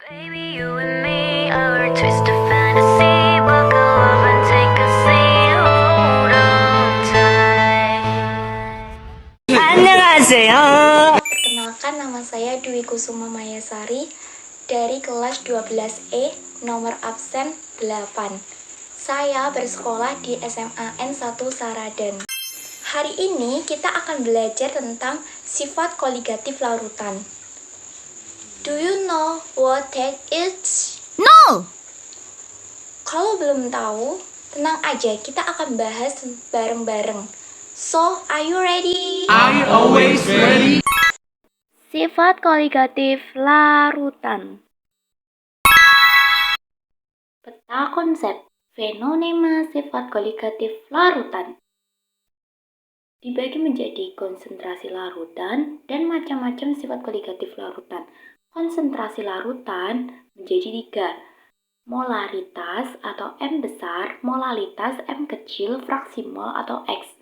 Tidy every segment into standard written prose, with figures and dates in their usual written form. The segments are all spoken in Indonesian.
Baby, you and me, our twisted fantasy. We'll go off and take a seat. Hold on tight. 안녕하세요. Perkenalkan, nama saya Dwi Kusuma Mayasari dari kelas 12E, nomor absen 8. Saya bersekolah di SMA N1 Saradan. Hari ini kita akan belajar tentang sifat koligatif larutan. Do you know what that is? No. Kalau belum tahu, tenang aja, kita akan bahas bareng-bareng. So, are you ready? I always ready. Sifat koligatif larutan. Peta konsep fenonema sifat koligatif larutan dibagi menjadi konsentrasi larutan dan macam-macam sifat koligatif larutan. Konsentrasi larutan menjadi 3, molaritas atau M besar, molalitas M kecil, fraksi mol atau X.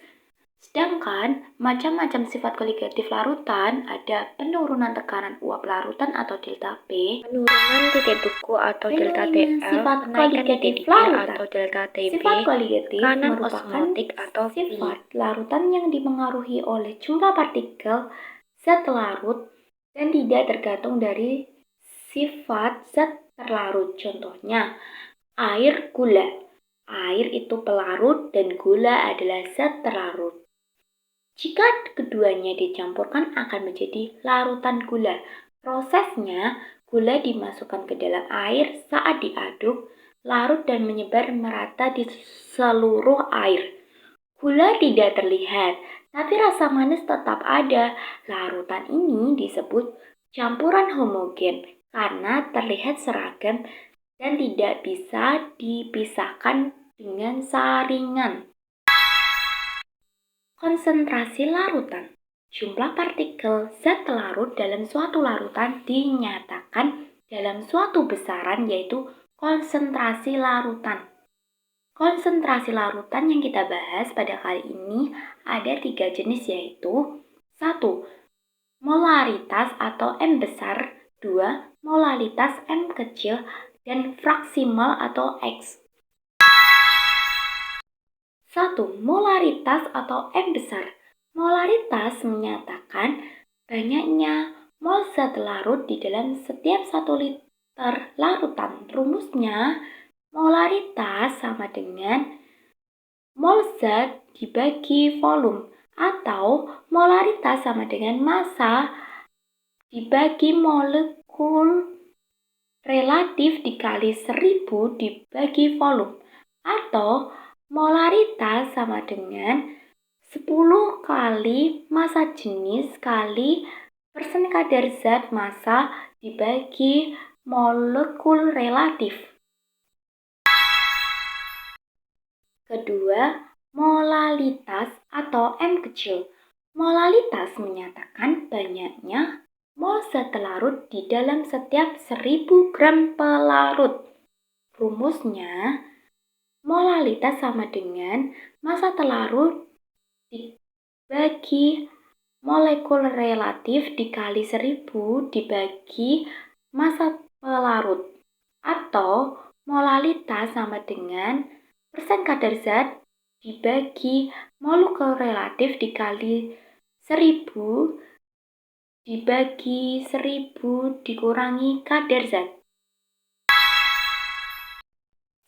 Sedangkan macam-macam sifat koligatif larutan ada penurunan tekanan uap larutan atau delta P, Penurunan titik beku atau delta TL, sifat kenaikan koligatif titik larutan atau delta TB, Sifat koligatif tekanan merupakan osmotik atau sifat larutan yang dipengaruhi oleh jumlah partikel zat larut dan tidak tergantung dari sifat zat terlarut. Contohnya, air, gula. Air itu pelarut dan gula adalah zat terlarut. Jika keduanya dicampurkan akan menjadi larutan gula. Prosesnya, gula dimasukkan ke dalam air saat diaduk, larut dan menyebar merata di seluruh air. Gula tidak terlihat, tapi rasa manis tetap ada. Larutan ini disebut campuran homogen karena terlihat seragam dan tidak bisa dipisahkan dengan saringan. Konsentrasi larutan. Jumlah partikel zat larut dalam suatu larutan dinyatakan dalam suatu besaran, yaitu konsentrasi larutan. Konsentrasi larutan yang kita bahas pada kali ini ada 3 jenis, yaitu 1. Molaritas atau M besar, 2. Molalitas M kecil, dan fraksi mol atau X. 1. Molaritas atau M besar. Molaritas menyatakan banyaknya mol zat larut di dalam setiap 1 liter larutan. Rumusnya, molaritas sama dengan mol zat dibagi volume, atau molaritas sama dengan massa dibagi molekul relatif dikali 1000 dibagi volume, atau molaritas sama dengan 10 kali massa jenis kali persen kadar zat massa dibagi molekul relatif. Kedua, molalitas atau M kecil. Molalitas menyatakan banyaknya mol zat larut di dalam setiap 1000 gram pelarut. Rumusnya, molalitas sama dengan massa telarut dibagi molekul relatif dikali 1000 dibagi massa pelarut, atau molalitas sama dengan persen kadar zat dibagi molekul relatif dikali 1000 dibagi 1000 dikurangi kadar zat.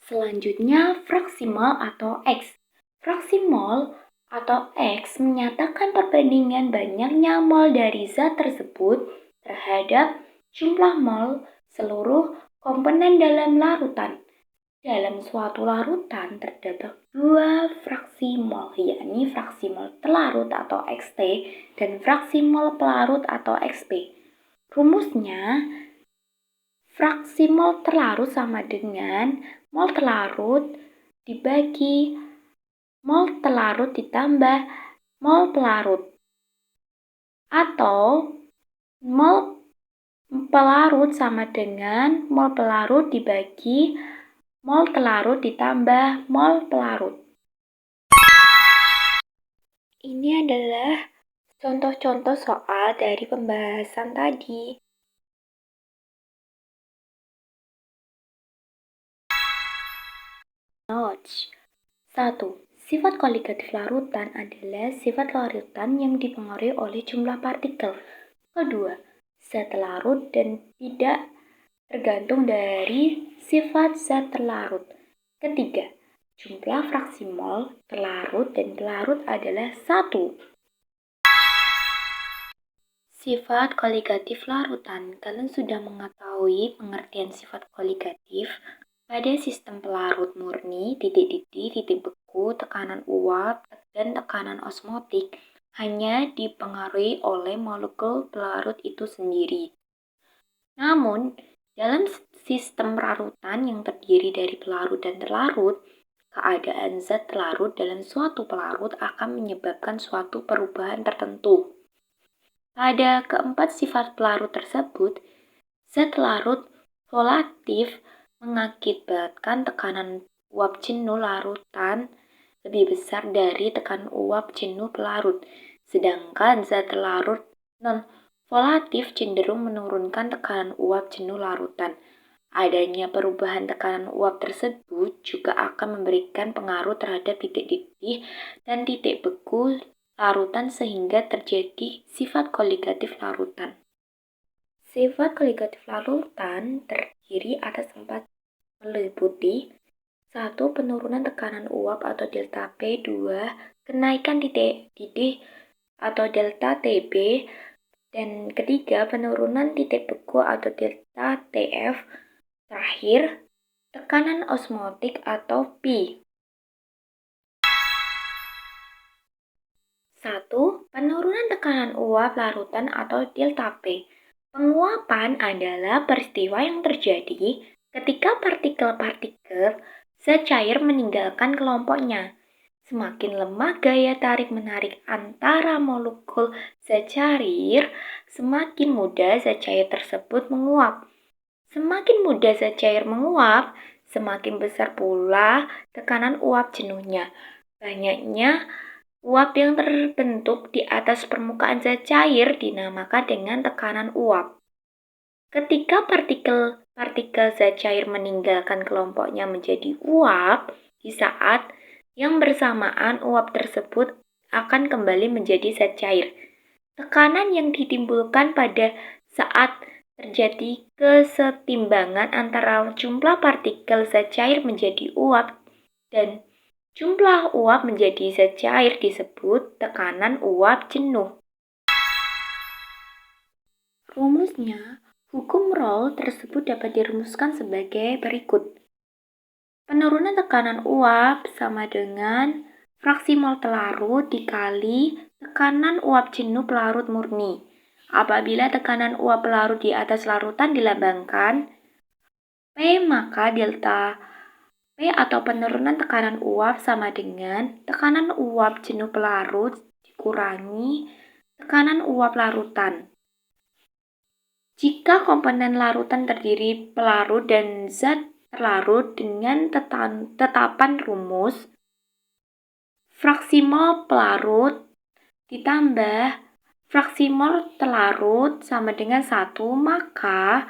Selanjutnya, fraksi mol atau X. Fraksi mol atau X menyatakan perbandingan banyaknya mol dari zat tersebut terhadap jumlah mol seluruh komponen dalam larutan. Dalam suatu larutan terdapat 2 fraksi mol, yakni fraksi mol telarut atau XT dan fraksi mol pelarut atau XP. Rumusnya, fraksi mol telarut sama dengan mol telarut dibagi mol telarut ditambah mol pelarut, atau mol pelarut sama dengan mol pelarut dibagi mol telarut ditambah mol pelarut. Ini adalah contoh-contoh soal dari pembahasan tadi. Notes. 1. Sifat koligatif larutan adalah sifat larutan yang dipengaruhi oleh jumlah partikel. Kedua, zat larut dan tidak tergantung dari sifat zat terlarut. Ketiga, jumlah fraksi mol terlarut dan pelarut adalah 1. Sifat koligatif larutan. Kalian sudah mengetahui pengertian sifat koligatif pada sistem pelarut murni, titik beku, tekanan uap, dan tekanan osmotik hanya dipengaruhi oleh molekul pelarut itu sendiri. Namun, dalam sistem larutan yang terdiri dari pelarut dan terlarut, keadaan zat terlarut dalam suatu pelarut akan menyebabkan suatu perubahan tertentu. Pada keempat sifat pelarut tersebut, zat larut volatif mengakibatkan tekanan uap jenuh larutan lebih besar dari tekanan uap jenuh pelarut, sedangkan zat larut non-volatif cenderung menurunkan tekanan uap jenuh larutan. Adanya perubahan tekanan uap tersebut juga akan memberikan pengaruh terhadap titik-titik dan titik beku larutan sehingga terjadi sifat koligatif larutan. Sifat koligatif larutan terdiri atas 4 meliputi 1. Penurunan tekanan uap atau delta P. 2. Kenaikan titik didih atau delta TB. Dan ketiga, penurunan titik beku atau delta TF. Terakhir, tekanan osmotik atau P. 1. Penurunan tekanan uap larutan atau delta P. Penguapan adalah peristiwa yang terjadi ketika partikel-partikel zat cair meninggalkan kelompoknya. Semakin lemah gaya tarik-menarik antara molekul zat cair, semakin mudah zat cair tersebut menguap. Semakin mudah zat cair menguap, semakin besar pula tekanan uap jenuhnya. Banyaknya uap yang terbentuk di atas permukaan zat cair dinamakan dengan tekanan uap. Ketika partikel zat cair meninggalkan kelompoknya menjadi uap, di saat yang bersamaan uap tersebut akan kembali menjadi zat cair. Tekanan yang ditimbulkan pada saat terjadi kesetimbangan antara jumlah partikel zat cair menjadi uap dan jumlah uap menjadi zat cair disebut tekanan uap jenuh. Rumusnya, hukum Rolle tersebut dapat dirumuskan sebagai berikut. Penurunan tekanan uap sama dengan fraksi mol terlarut dikali tekanan uap jenuh pelarut murni. Apabila tekanan uap pelarut di atas larutan dilambangkan P, maka delta P atau penurunan tekanan uap sama dengan tekanan uap jenuh pelarut dikurangi tekanan uap larutan. Jika komponen larutan terdiri pelarut dan zat terlarut dengan tetapan rumus fraksi mol pelarut ditambah fraksi mol terlarut sama dengan 1, maka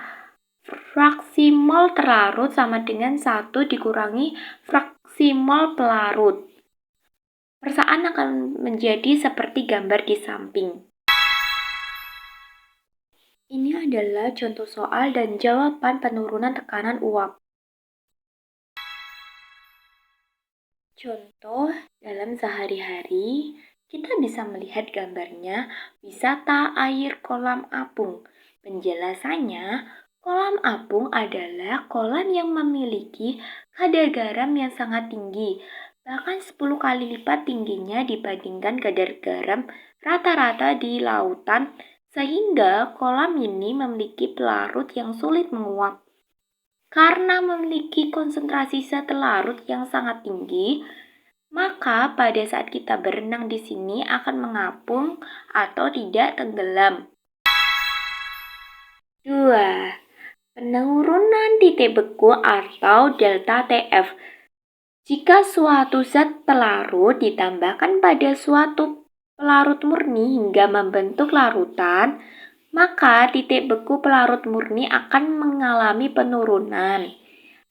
fraksi mol terlarut sama dengan 1 dikurangi fraksi mol pelarut. Persamaan akan menjadi seperti gambar di samping. Ini adalah contoh soal dan jawaban penurunan tekanan uap. Contoh dalam sehari-hari, kita bisa melihat gambarnya wisata air kolam apung. Penjelasannya, kolam apung adalah kolam yang memiliki kadar garam yang sangat tinggi, bahkan 10 kali lipat tingginya dibandingkan kadar garam rata-rata di lautan, sehingga kolam ini memiliki pelarut yang sulit menguap. Karena memiliki konsentrasi zat larut yang sangat tinggi, maka pada saat kita berenang di sini akan mengapung atau tidak tenggelam. 2. Penurunan titik beku atau delta TF. Jika suatu zat terlarut ditambahkan pada suatu pelarut murni hingga membentuk larutan, maka titik beku pelarut murni akan mengalami penurunan.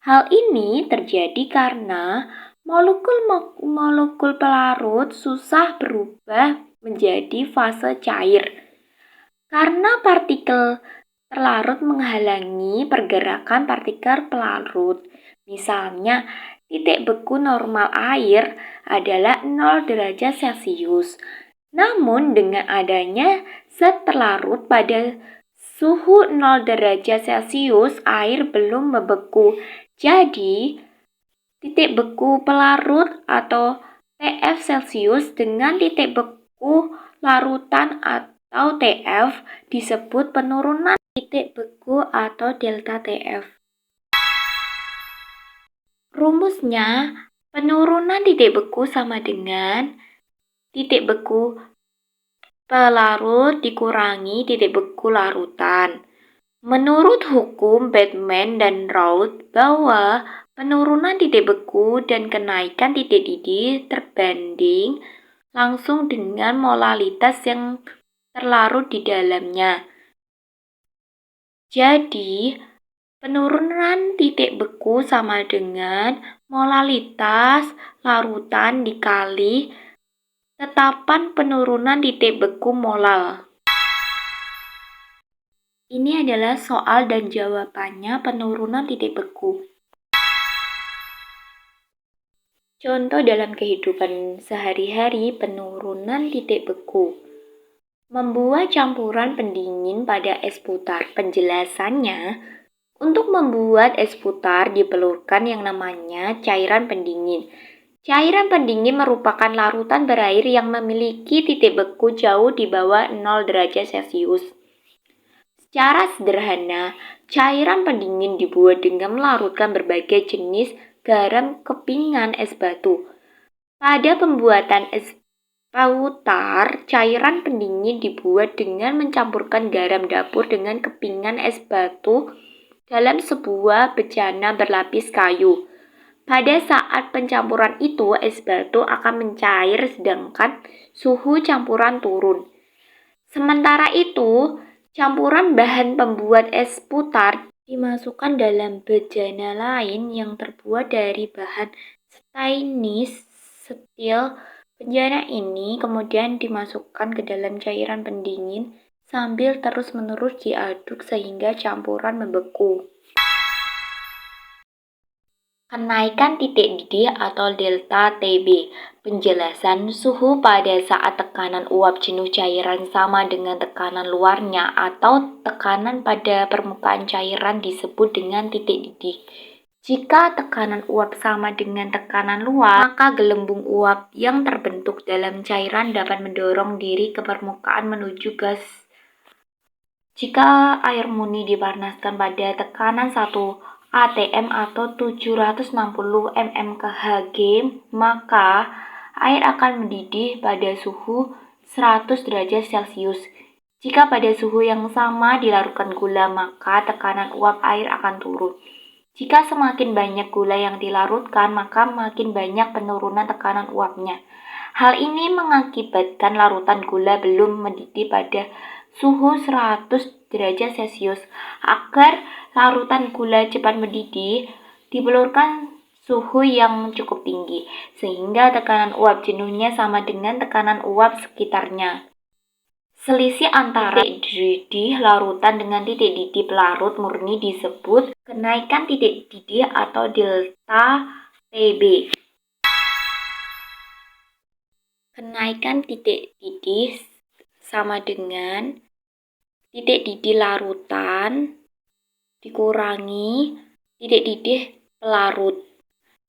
Hal ini terjadi karena molekul pelarut susah berubah menjadi fase cair. Karena partikel terlarut menghalangi pergerakan partikel pelarut. Misalnya, titik beku normal air adalah 0 derajat Celcius. Namun dengan adanya zat terlarut pada suhu 0 derajat Celcius, air belum membeku. Jadi, titik beku pelarut atau TF Celcius dengan titik beku larutan atau TF disebut penurunan titik beku atau delta TF. Rumusnya, penurunan titik beku sama dengan titik beku pelarut dikurangi titik beku larutan. Menurut hukum Boltzmann dan Raoult bahwa penurunan titik beku dan kenaikan titik didih terbanding langsung dengan molalitas yang terlarut di dalamnya. Jadi, penurunan titik beku sama dengan molalitas larutan dikali tetapan penurunan titik beku molal. Ini adalah soal dan jawabannya penurunan titik beku. Contoh dalam kehidupan sehari-hari penurunan titik beku. Membuat campuran pendingin pada es putar. Penjelasannya, untuk membuat es putar dipelurkan yang namanya cairan pendingin. Cairan pendingin merupakan larutan berair yang memiliki titik beku jauh di bawah 0 derajat Celcius. Secara sederhana, cairan pendingin dibuat dengan melarutkan berbagai jenis garam kepingan es batu. Pada pembuatan es putar, cairan pendingin dibuat dengan mencampurkan garam dapur dengan kepingan es batu dalam sebuah bejana berlapis kayu. Pada saat pencampuran itu, es batu akan mencair sedangkan suhu campuran turun. Sementara itu, campuran bahan pembuat es putar dimasukkan dalam bejana lain yang terbuat dari bahan stainless steel. Bejana ini kemudian dimasukkan ke dalam cairan pendingin sambil terus-menerus diaduk sehingga campuran membeku. Kenaikan titik didih atau delta TB. Penjelasan suhu pada saat tekanan uap jenuh cairan sama dengan tekanan luarnya atau tekanan pada permukaan cairan disebut dengan titik didih. Jika tekanan uap sama dengan tekanan luar, maka gelembung uap yang terbentuk dalam cairan dapat mendorong diri ke permukaan menuju gas. Jika air murni dipanaskan pada tekanan 1 atm atau 760 mmKhG, maka air akan mendidih pada suhu 100 derajat Celcius. Jika pada suhu yang sama dilarutkan gula, maka tekanan uap air akan turun. Jika semakin banyak gula yang dilarutkan, maka makin banyak penurunan tekanan uapnya. Hal ini mengakibatkan larutan gula belum mendidih pada suhu 100 derajat Celcius. Agar larutan gula cepat mendidih, diperlukan suhu yang cukup tinggi, sehingga tekanan uap jenuhnya sama dengan tekanan uap sekitarnya. Selisih antara titik didih larutan dengan titik didih pelarut murni disebut kenaikan titik didih atau delta TB. Kenaikan titik didih sama dengan titik didih larutan dikurangi titik didih pelarut.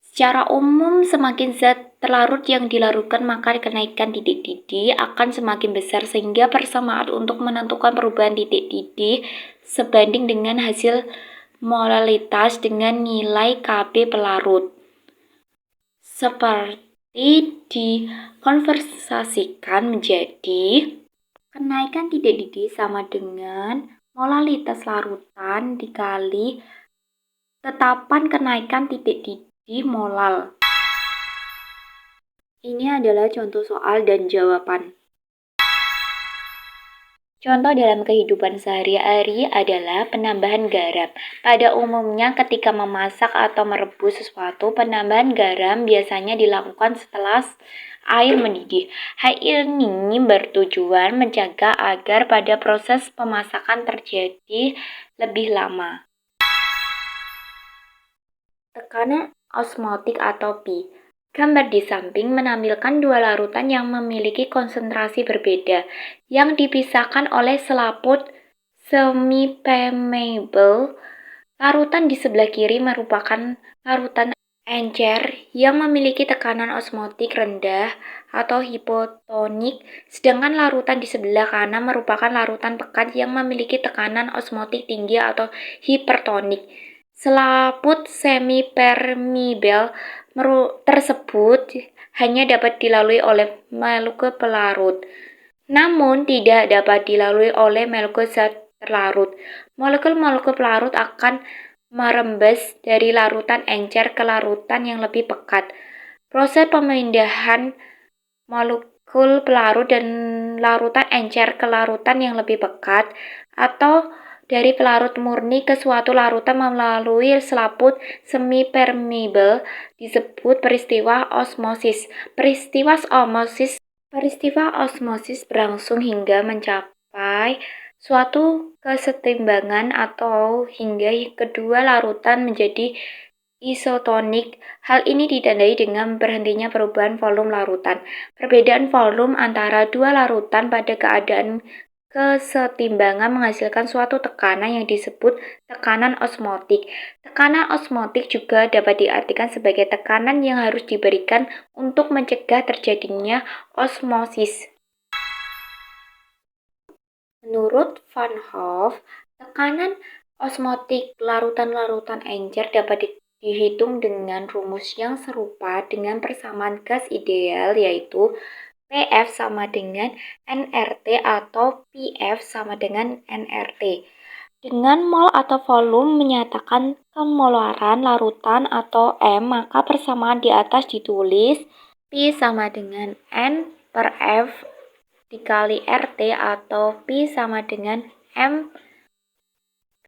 Secara umum, semakin zat terlarut yang dilarutkan, maka kenaikan titik didih akan semakin besar, sehingga persamaan untuk menentukan perubahan titik didih sebanding dengan hasil molalitas dengan nilai Kb pelarut. Seperti dikonversasikan menjadi kenaikan titik didih sama dengan molalitas larutan dikali tetapan kenaikan titik didih molal. Ini adalah contoh soal dan jawaban. Contoh dalam kehidupan sehari-hari adalah penambahan garam. Pada umumnya ketika memasak atau merebus sesuatu, penambahan garam biasanya dilakukan setelah air mendidih. Hal ini bertujuan mencegah agar pada proses pemasakan terjadi lebih lama. Tekanan osmotik atau Pi. Gambar di samping menampilkan dua larutan yang memiliki konsentrasi berbeda, yang dipisahkan oleh selaput semi-permeable. Larutan di sebelah kiri merupakan larutan encer yang memiliki tekanan osmotik rendah atau hipotonik, sedangkan larutan di sebelah kanan merupakan larutan pekat yang memiliki tekanan osmotik tinggi atau hipertonik. Selaput semi-permeable tersebut hanya dapat dilalui oleh molekul pelarut, namun tidak dapat dilalui oleh molekul zat terlarut. Molekul-molekul pelarut akan merembes dari larutan encer ke larutan yang lebih pekat. Proses pemindahan molekul pelarut dan larutan encer ke larutan yang lebih pekat atau dari pelarut murni ke suatu larutan melalui selaput semi-permeable disebut peristiwa osmosis. Peristiwa osmosis berlangsung hingga mencapai suatu kesetimbangan atau hingga kedua larutan menjadi isotonik. Hal ini ditandai dengan berhentinya perubahan volume larutan. Perbedaan volume antara dua larutan pada keadaan kesetimbangan menghasilkan suatu tekanan yang disebut tekanan osmotik. Tekanan osmotik juga dapat diartikan sebagai tekanan yang harus diberikan untuk mencegah terjadinya osmosis. Menurut Van Hoff, tekanan osmotik larutan-larutan encer dapat dihitung dengan rumus yang serupa dengan persamaan gas ideal, yaitu PF sama dengan nRT atau PF sama dengan nRT. Dengan mol atau volume menyatakan kemolaran larutan atau M, maka persamaan di atas ditulis P sama dengan N per F dikali RT atau P sama dengan M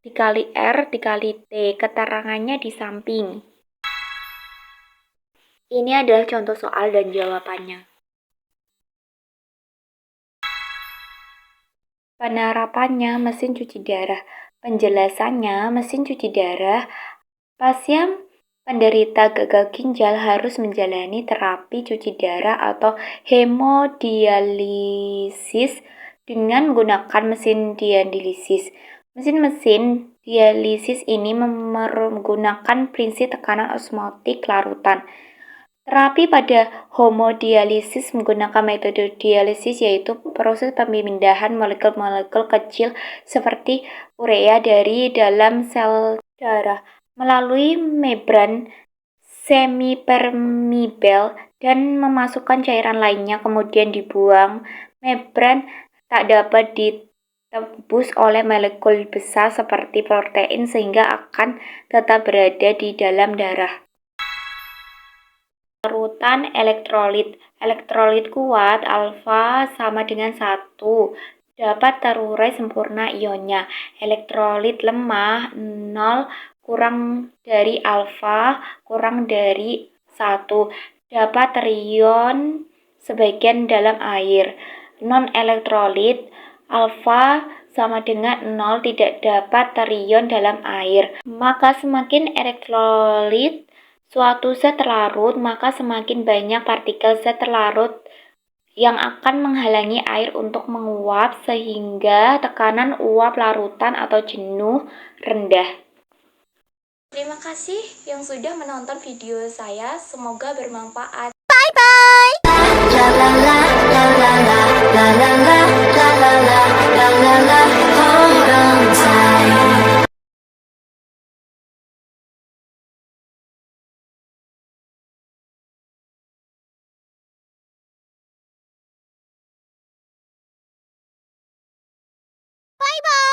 dikali R dikali T. Keterangannya di samping. Ini adalah contoh soal dan jawabannya. Penerapannya mesin cuci darah. Penjelasannya, mesin cuci darah, pasien penderita gagal ginjal harus menjalani terapi cuci darah atau hemodialisis dengan menggunakan mesin dialisis. Mesin dialisis ini menggunakan prinsip tekanan osmotik larutan. Terapi pada hemodialisis menggunakan metode dialisis, yaitu proses pemindahan molekul-molekul kecil seperti urea dari dalam sel darah melalui membran semi-permeable dan memasukkan cairan lainnya kemudian dibuang. Membran tak dapat ditembus oleh molekul besar seperti protein sehingga akan tetap berada di dalam darah. Larutan elektrolit. Elektrolit kuat alfa sama dengan 1 dapat terurai sempurna ionnya. Elektrolit lemah 0 kurang dari alfa kurang dari 1 dapat terion sebagian dalam air. Non-elektrolit alfa sama dengan 0 tidak dapat terion dalam air. Maka semakin elektrolit suatu zat terlarut, maka semakin banyak partikel zat terlarut yang akan menghalangi air untuk menguap sehingga tekanan uap larutan atau jenuh rendah. Terima kasih yang sudah menonton video saya, semoga bermanfaat. Bye bye. Bye bye.